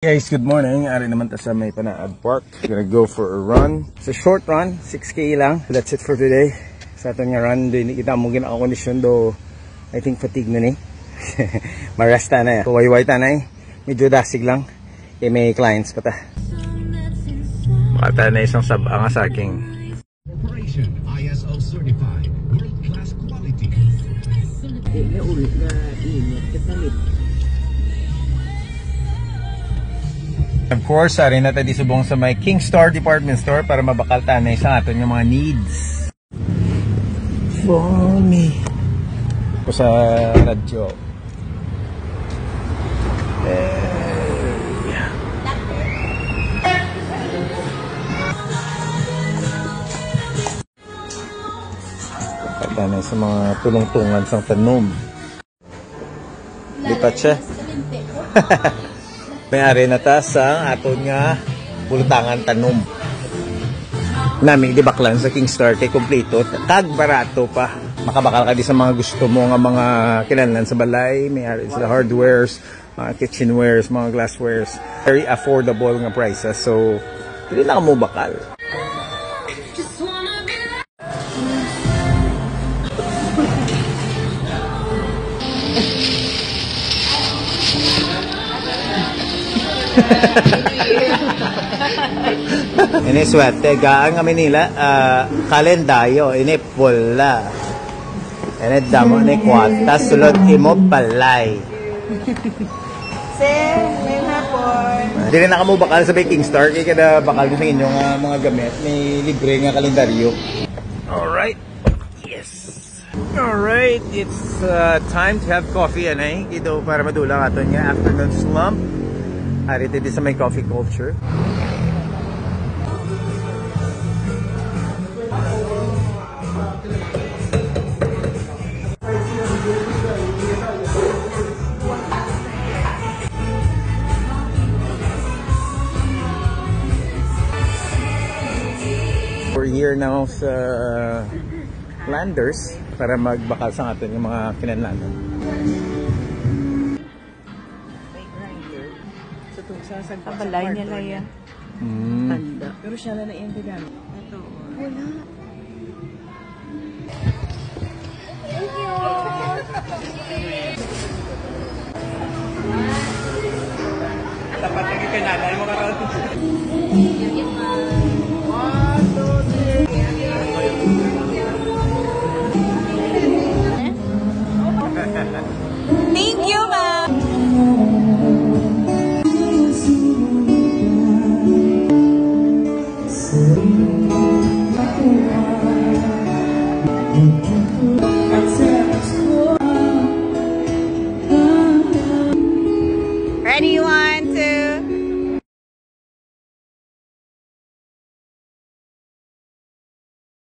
Guys, good morning. Ari naman ta sa may Panaad Park. Gonna go for a run. It's a short run, 6K lang. That's it for today. Sa aton nga run, hindi kita mo gina-condition do. I think fatigue na ni. Marasta na. Kuwayway ta na. Medyo dasig lang. May clients pa ta. Makata na isang sab-anga sa aking. Corporation ISO certified world-class quality. May ulit na init kasalit. Of course, ari na tayo subong sa may King Star Department Store para mabakal tanay sa aton yung mga needs. For me. Ito sa radyo. Bakal tanay sa mga tulong-tungan sa tanom. Lipat siya. May-ari na ta sa aton nga bulutangan tanom. Naming di baklan sa King Star kay kompleto, kag barato pa. Makabakal ka di sa mga gusto mo nga mga kinahanglan sa balay, may-ari sa hardwares, mga kitchenwares, mga glasswares. Very affordable nga prices. So, hindi na ka mo bakal. Ini swerte gaan nga Manila kalendaryo ini pula. Ini damo ni kwarta sulod imo palay. Sir, may hapon. Dili na kamo bakal sa King Star kay kada bakal sa inyong mga gamit may libre nga kalendaryo. All right. Yes. All right, it's time to have coffee anay ito para madulang aton nga afternoon slump. Ari dito sa may coffee culture. We're here now sa Landers para magbakal sa atin yung mga kinahanglan. Sa balay niya laya. Tanda. Pero siya na yung bilang. Ito. Wala. Thank you. Dapat lagi kay nanay mo karon.